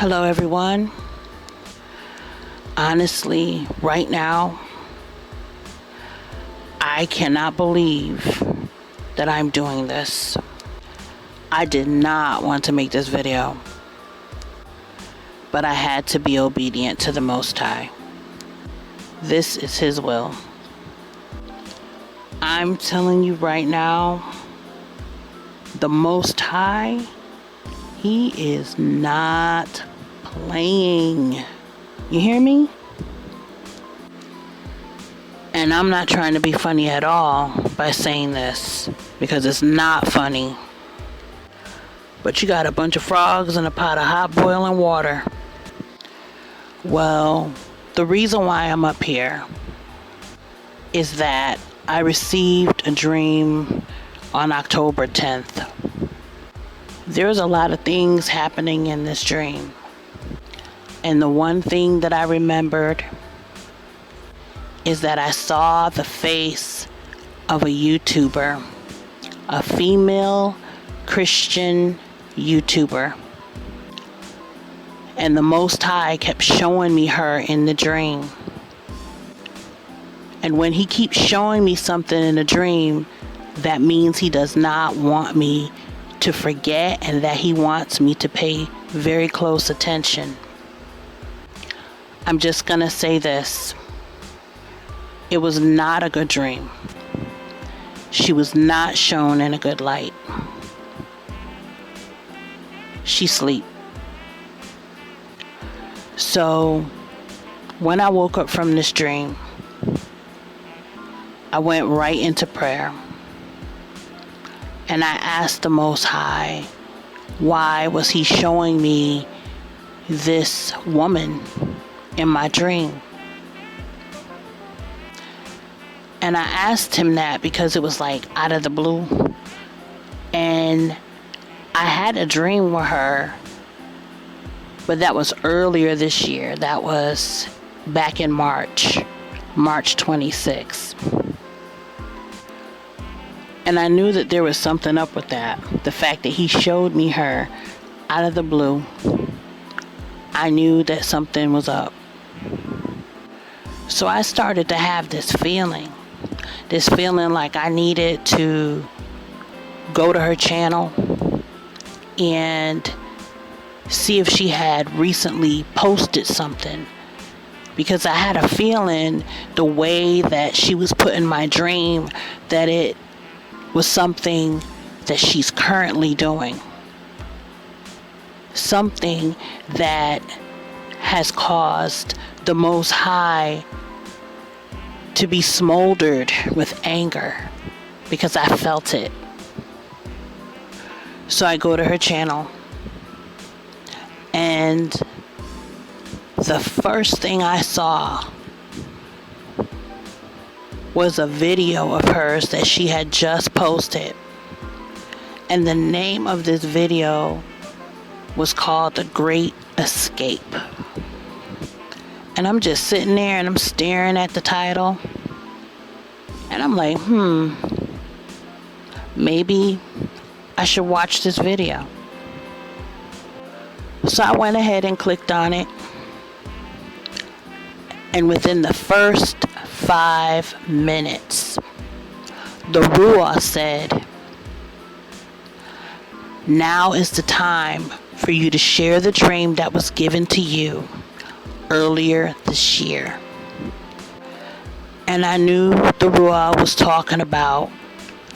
Hello everyone. Honestly, right now, I cannot believe that I'm doing this. I did not want to make this video, but I had to be obedient to the Most High. This is His will. I'm telling you right now, the Most High, He is not playing. You hear me? And I'm not trying to be funny at all by saying this, because it's not funny. But you got a bunch of frogs in a pot of hot boiling water. Well, the reason why I'm up here is that I received a dream on October 10th. There's a lot of things happening in this dream. And the one thing that I remembered is that I saw the face of a YouTuber, a female Christian YouTuber. And the Most High kept showing me her in the dream. And when He keeps showing me something in a dream, that means He does not want me to forget, and that He wants me to pay very close attention. I'm just gonna say this. It was not a good dream. She was not shown in a good light. She sleep. So when I woke up from this dream, I went right into prayer. And I asked the Most High, why was He showing me this woman in my dream? And I asked Him that because it was like out of the blue. And I had a dream with her, but that was earlier this year. That was back in March 26th. And I knew that there was something up with that. The fact that He showed me her out of the blue, I knew that something was up. So I started to have this feeling like I needed to go to her channel and see if she had recently posted something. Because I had a feeling the way that she was put in my dream that it was something that she's currently doing. Something that has caused the Most High to be smoldered with anger, because I felt it. So I go to her channel, and the first thing I saw was a video of hers that she had just posted. And the name of this video was called The Great Escape. And I'm just sitting there and I'm staring at the title. And I'm like, maybe I should watch this video. So I went ahead and clicked on it. And within the first 5 minutes, the YAHUAH said, now is the time for you to share the dream that was given to you earlier this year. And I knew the YAHUAH was talking about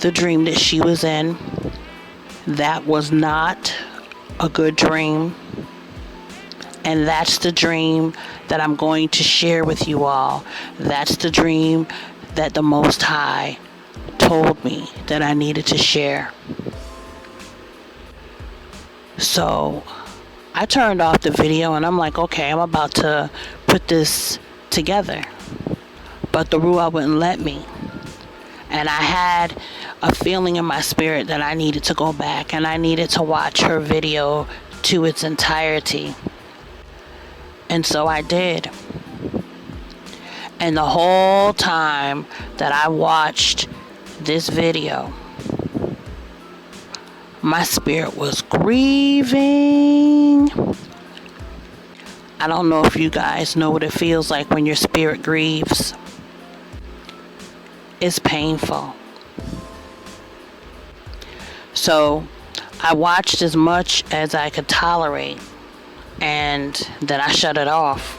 the dream that she was in. That was not a good dream. And that's the dream that I'm going to share with you all. That's the dream that the Most High told me that I needed to share. So I turned off the video and I'm like, okay, I'm about to put this together. But the YAHUAH wouldn't let me. And I had a feeling in my spirit that I needed to go back and I needed to watch her video to its entirety. And so I did. And the whole time that I watched this video, my spirit was grieving. I don't know if you guys know what it feels like when your spirit grieves. It's painful. So I watched as much as I could tolerate, and then I shut it off.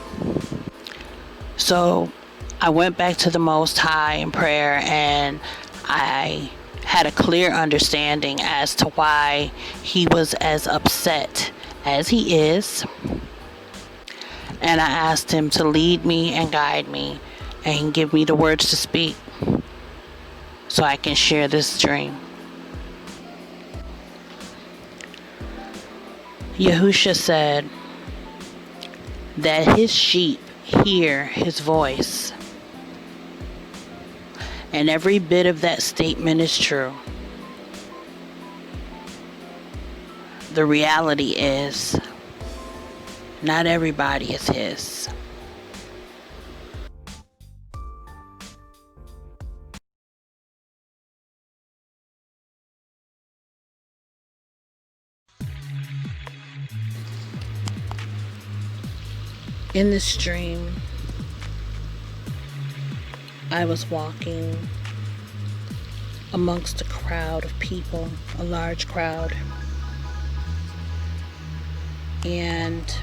So I went back to the Most High in prayer, and I had a clear understanding as to why he was as upset as he is. And I asked him to lead me and guide me and give me the words to speak so I can share this dream. Yahushua said that his sheep hear his voice. And every bit of that statement is true. The reality is, not everybody is his. In this dream, I was walking amongst a crowd of people, a large crowd, and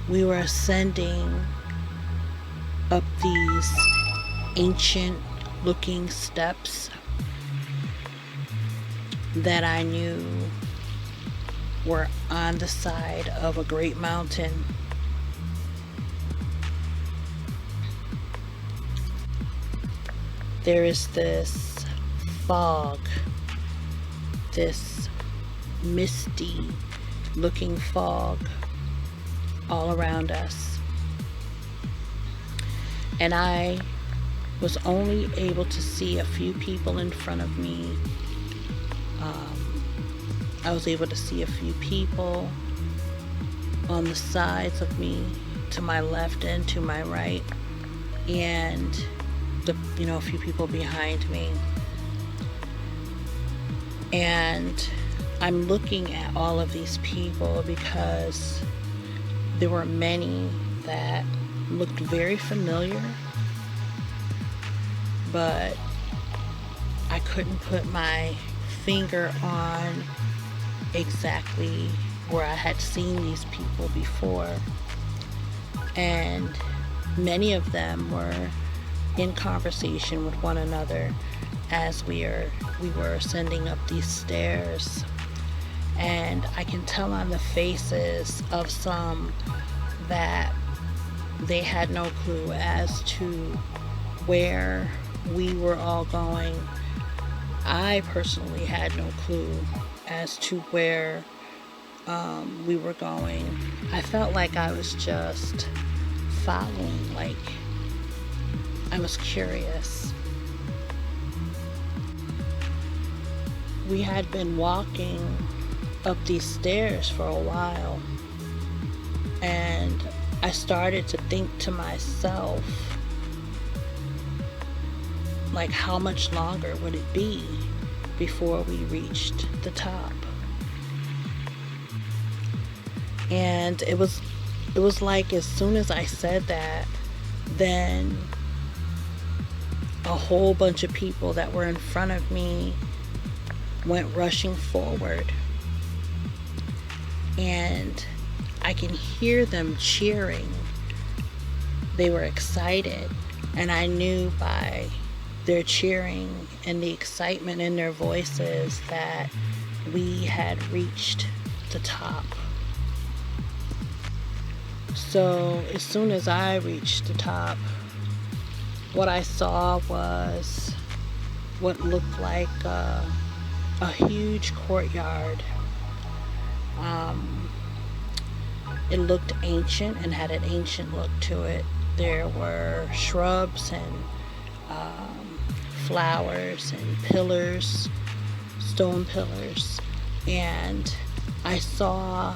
we were ascending up these ancient looking steps that I knew were on the side of a great mountain. There is this fog, this misty looking fog all around us. And I was only able to see a few people in front of me. I was able to see a few people on the sides of me, to my left and to my right, and a few people behind me. And I'm looking at all of these people because there were many that looked very familiar, but I couldn't put my finger on exactly where I had seen these people before. And many of them were in conversation with one another as we were ascending up these stairs. And I can tell on the faces of some that they had no clue as to where we were all going. I personally had no clue as to where we were going. I felt like I was just following, like I was curious. We had been walking up these stairs for a while, and I started to think to myself, like, how much longer would it be before we reached the top? And it was like as soon as I said that, then a whole bunch of people that were in front of me went rushing forward, and I can hear them cheering. They were excited, and I knew by their cheering and the excitement in their voices that we had reached the top. So as soon as I reached the top, what I saw was what looked like a huge courtyard. It looked ancient and had an ancient look to it. There were shrubs and flowers and pillars, stone pillars, and I saw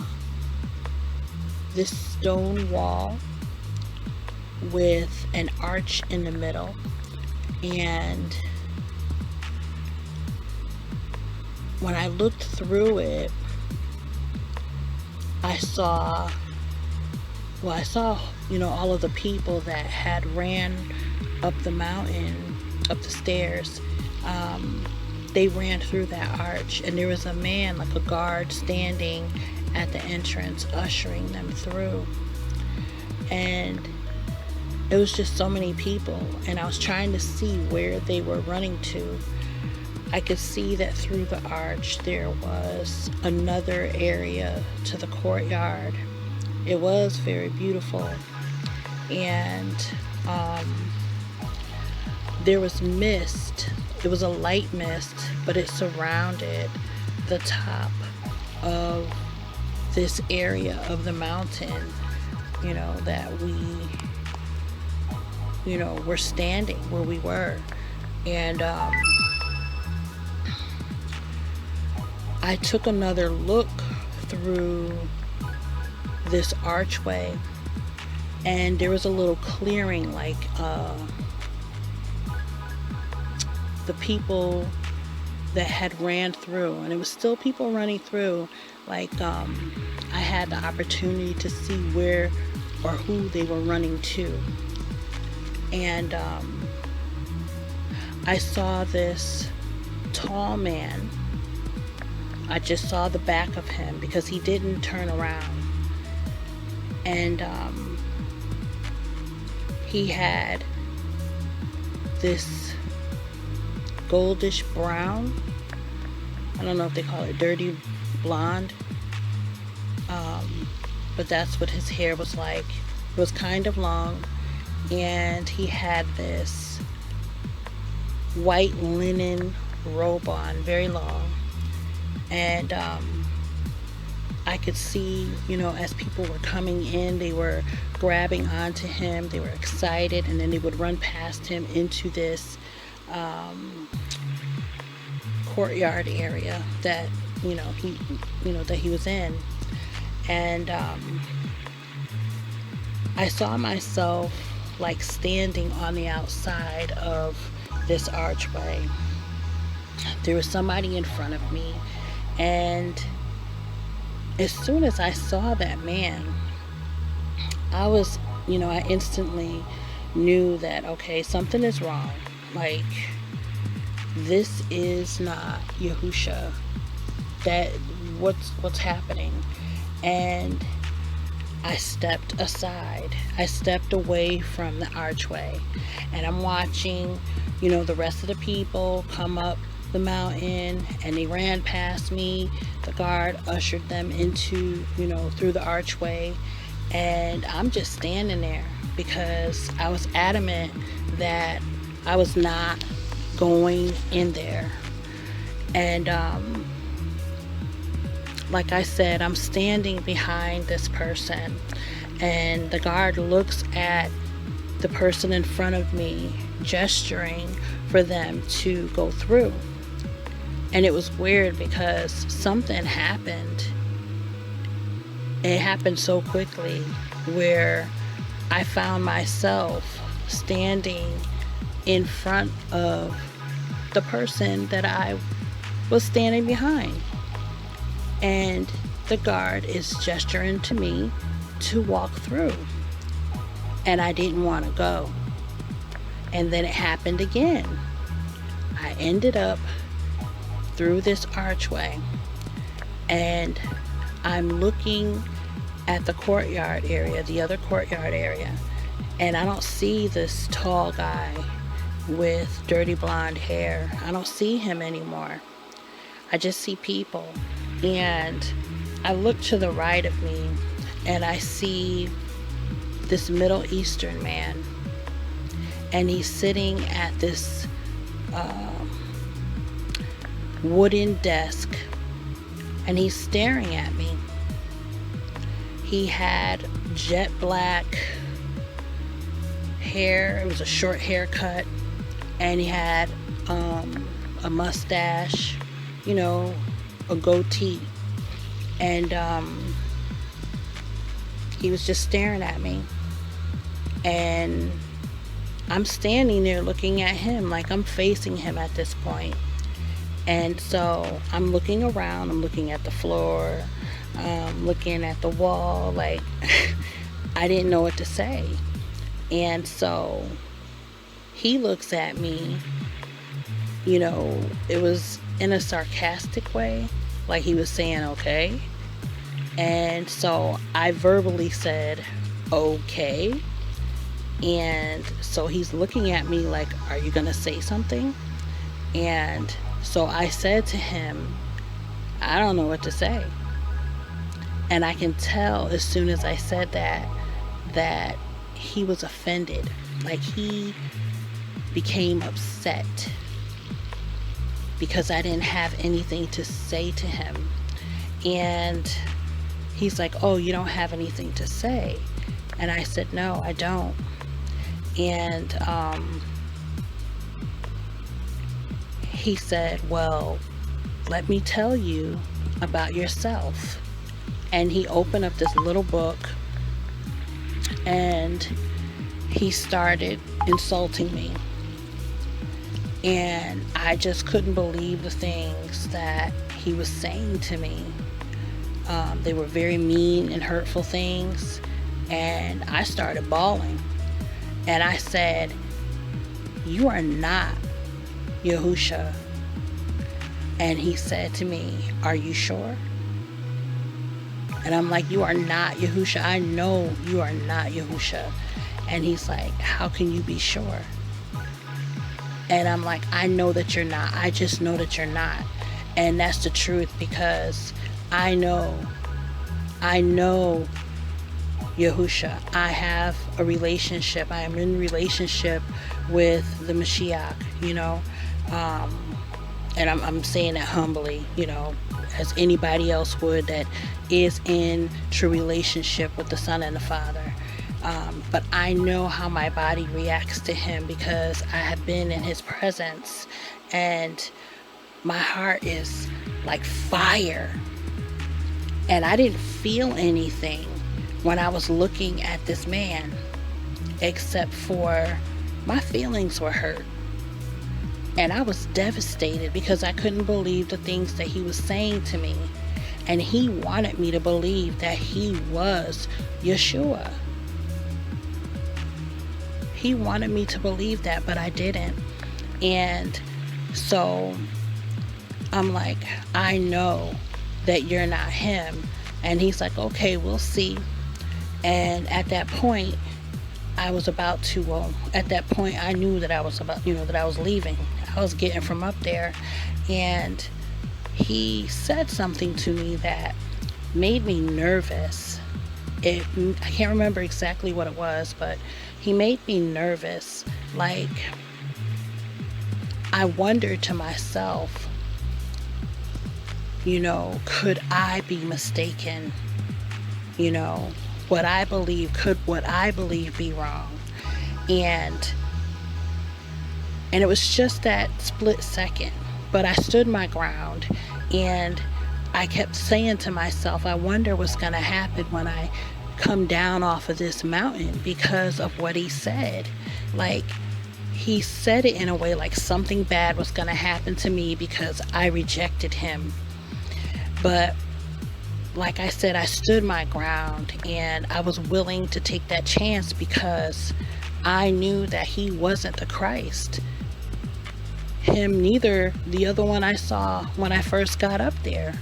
this stone wall with an arch in the middle, and when I looked through it, I saw, all of the people that had ran up the mountain, up the stairs. They ran through that arch, and there was a man, like a guard, standing at the entrance, ushering them through. And it was just so many people, and I was trying to see where they were running to. I could see that through the arch there was another area to the courtyard. It was very beautiful, and there was mist. It was a light mist, but it surrounded the top of this area of the mountain, that we, were standing where we were. And I took another look through this archway, and there was a little clearing, like the people that had ran through, and it was still people running through. Like I had the opportunity to see where or who they were running to, and I saw this tall man. I just saw the back of him because he didn't turn around, and he had this goldish brown, I don't know if they call it dirty blonde, but that's what his hair was like. It was kind of long, and he had this white linen robe on, very long. And I could see, as people were coming in, they were grabbing onto him, they were excited, and then they would run past him into this courtyard area that he was in. And I saw myself like standing on the outside of this archway. There was somebody in front of me, and as soon as I saw that man, I was, I instantly knew that, okay, something is wrong. Like, this is not Yahushua. That what's happening. And I stepped aside. I stepped away from the archway, and I'm watching, the rest of the people come up the mountain, and they ran past me. The guard ushered them into, through the archway, and I'm just standing there because I was adamant that I was not going in there. And like I said, I'm standing behind this person, and the guard looks at the person in front of me, gesturing for them to go through. And it was weird because something happened. It happened so quickly where I found myself standing in front of the person that I was standing behind. And the guard is gesturing to me to walk through. And I didn't want to go. And then it happened again. I ended up through this archway, and I'm looking at the courtyard area, the other courtyard area, and I don't see this tall guy with dirty blonde hair. I don't see him anymore. I just see people. And I look to the right of me, and I see this Middle Eastern man, and he's sitting at this wooden desk, and he's staring at me. He had jet black hair. It was a short haircut, and he had a mustache, a goatee, and he was just staring at me, and I'm standing there looking at him, like I'm facing him at this point. And so I'm looking around, I'm looking at the floor, looking at the wall, like I didn't know what to say. And so he looks at me, you know, it was in a sarcastic way, like he was saying, okay. And so I verbally said, okay. And so he's looking at me like, are you going to say something? And so I said to him, I don't know what to say. And I can tell as soon as I said that he was offended. Like he became upset because I didn't have anything to say to him. And he's like, oh, you don't have anything to say? And I said, no, I don't. And he said, well, let me tell you about yourself. And he opened up this little book and he started insulting me. And I just couldn't believe the things that he was saying to me. They were very mean and hurtful things. And I started bawling. And I said, you are not YAHUAH. And he said to me, are you sure? And I'm like, you are not YAHUAH. I know you are not YAHUAH. And he's like, how can you be sure? And I'm like, I know that you're not. I just know that you're not. And that's the truth, because I know YAHUAH. I have a relationship. I am in relationship with the Mashiach, you know. And I'm saying that humbly, you know, as anybody else would that is in true relationship with the Son and the Father. But I know how my body reacts to him because I have been in his presence, and my heart is like fire. And I didn't feel anything when I was looking at this man, except for my feelings were hurt. And I was devastated because I couldn't believe the things that he was saying to me. And he wanted me to believe that he was Yeshua. He wanted me to believe that, but I didn't. And so I'm like, I know that you're not him. And he's like, okay, we'll see. And at that point, I was about to, at that point, I knew that I was about, you know, that I was leaving. I was getting from up there. And he said something to me that made me nervous. I can't remember exactly what it was, but he made me nervous. Like, I wondered to myself, you know, could I be mistaken? You know, could what I believe be wrong? And it was just that split second. But I stood my ground, and I kept saying to myself, I wonder what's going to happen when I come down off of this mountain, because of what he said. Like, he said it in a way like something bad was going to happen to me because I rejected him. But like I said, I stood my ground, and I was willing to take that chance because I knew that he wasn't the Christ. Him neither, the other one I saw when I first got up there.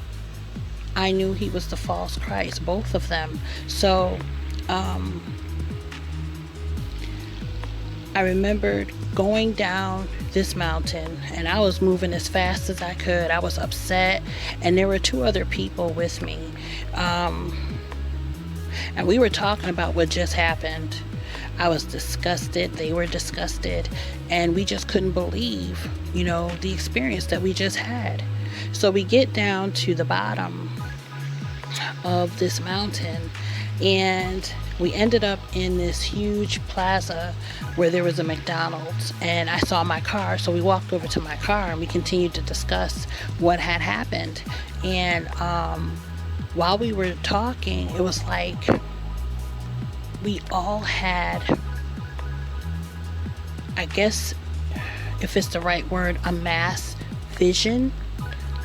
I knew he was the false Christ, both of them. So I remembered going down this mountain, and I was moving as fast as I could. I was upset, and there were two other people with me. And we were talking about what just happened. I was disgusted, they were disgusted, and we just couldn't believe, you know, the experience that we just had. So we get down to the bottom of this mountain, and we ended up in this huge plaza where there was a McDonald's, and I saw my car, so we walked over to my car and we continued to discuss what had happened. And while we were talking, it was like we all had, I guess if it's the right word, a mass vision.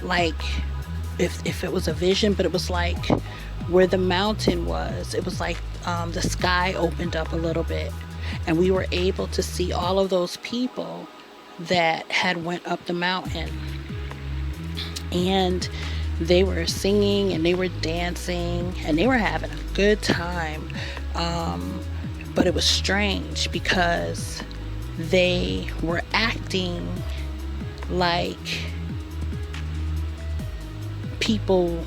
Like if it was a vision, but it was like where the mountain was, it was like the sky opened up a little bit, and we were able to see all of those people that had went up the mountain, and they were singing and they were dancing and they were having a good time. But it was strange because they were acting like people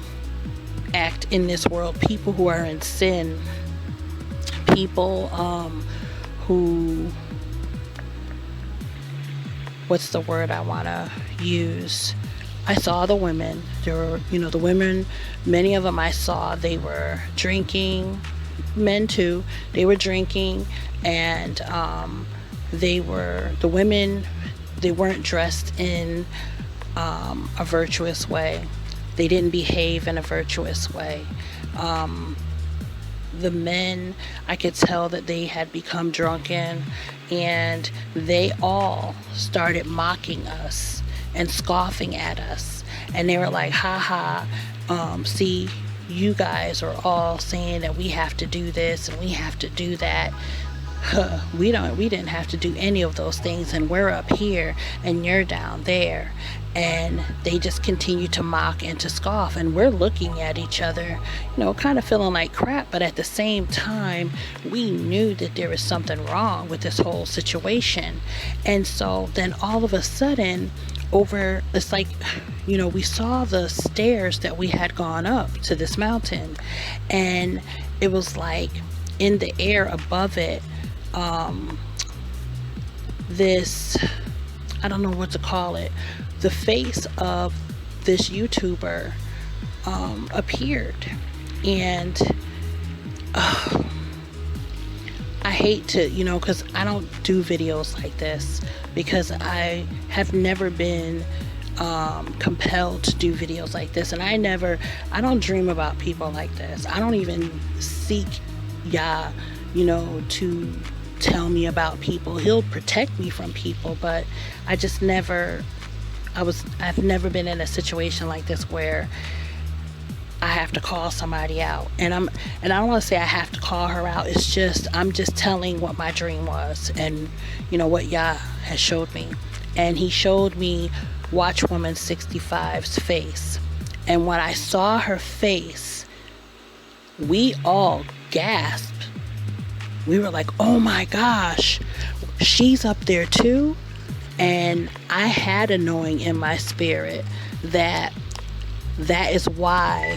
act in this world, people who are in sin, people who, what's the word I want to use? I saw the women. There were, the women, many of them I saw, they were drinking, men too, they were drinking, and the women, they weren't dressed in a virtuous way. They didn't behave in a virtuous way. The men, I could tell that they had become drunken, and they all started mocking us and scoffing at us, and they were like, ha ha, see, you guys are all saying that we have to do this and we have to do that. We didn't have to do any of those things, and we're up here and you're down there. And they just continue to mock and to scoff, and we're looking at each other, kind of feeling like crap, but at the same time we knew that there was something wrong with this whole situation. And so then all of a sudden, it's like, we saw the stairs that we had gone up to this mountain, and it was like in the air above it, this, I don't know what to call it, the face of this YouTuber appeared. And I hate to, because I don't do videos like this, because I have never been compelled to do videos like this, and I don't dream about people like this. I don't even seek YAH, to tell me about people. He'll protect me from people, but I've never been in a situation like this where I have to call somebody out. And I don't want to say I have to call her out. It's just, I'm just telling what my dream was, and what YAH has showed me. And he showed me Watchwoman 65's face. And when I saw her face, we all gasped. We were like, oh my gosh, she's up there too. And I had a knowing in my spirit that is why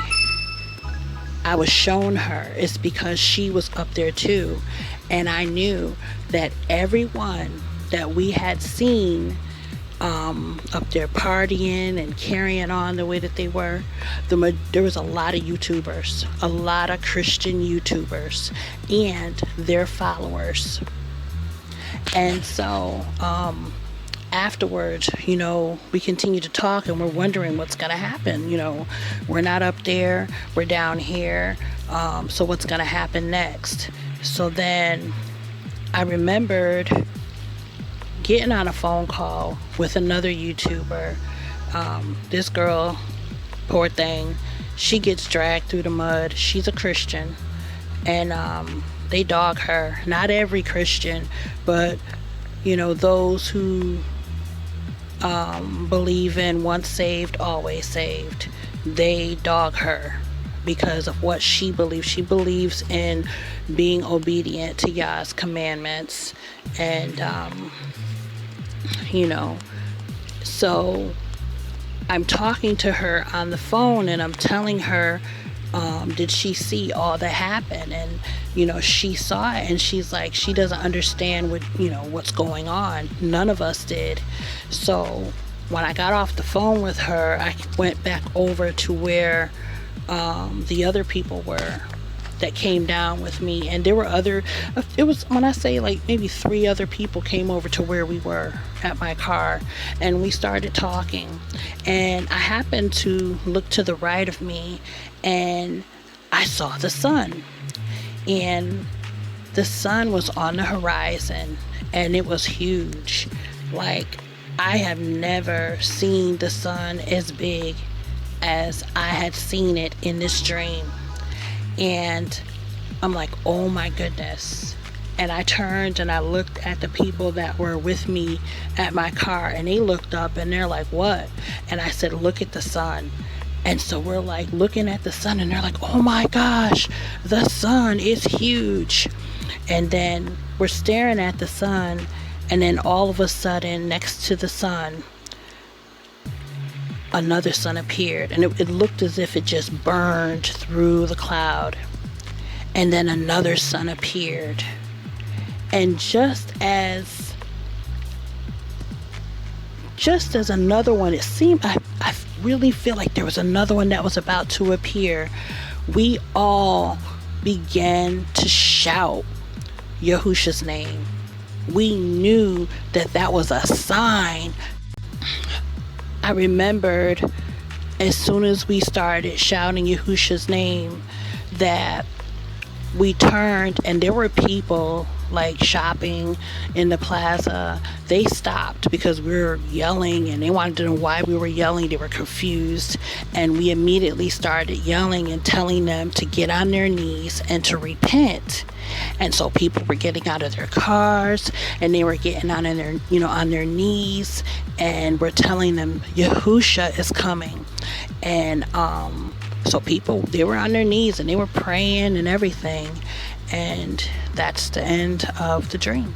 I was shown her. It's because she was up there too. And I knew that everyone that we had seen up there partying and carrying on the way that they were, there was a lot of YouTubers, a lot of Christian YouTubers and their followers. And so afterwards, we continue to talk, and we're wondering what's going to happen. We're not up there, we're down here, so what's going to happen next? So then I remembered getting on a phone call with another YouTuber. This girl, poor thing, she gets dragged through the mud. She's a Christian, and they dog her. Not every Christian, but those who believe in once saved, always saved, they dog her because of what she believes. She believes in being obedient to YAH's commandments, and so I'm talking to her on the phone, and I'm telling her, did she see all that happened? And she saw it, and she's like, she doesn't understand what's going on. None of us did. So when I got off the phone with her, I went back over to where the other people were that came down with me, and there were when I say like maybe 3 other people came over to where we were at my car, and we started talking, and I happened to look to the right of me, and I saw the sun, and the sun was on the horizon, and it was huge. Like, I have never seen the sun as big as I had seen it in this dream. And I'm like, oh my goodness. And I turned and I looked at the people that were with me at my car, and they looked up and they're like, what? And I said, look at the sun. And so we're like looking at the sun, and they're like, oh my gosh, the sun is huge. And then we're staring at the sun, and then all of a sudden, next to the sun, another sun appeared, and it looked as if it just burned through the cloud. And then another sun appeared. And just as another one, it seemed, I really feel like there was another one that was about to appear. We all began to shout Yahusha's name. We knew that that was a sign. I remembered as soon as we started shouting Yahusha's name that we turned, and there were people like shopping in the plaza. They stopped because we were yelling, and they wanted to know why we were yelling. They were confused, and we immediately started yelling and telling them to get on their knees and to repent. And so people were getting out of their cars, and they were getting on their knees, and we're telling them Yahusha is coming. And so people, they were on their knees and they were praying and everything. And that's the end of the dream.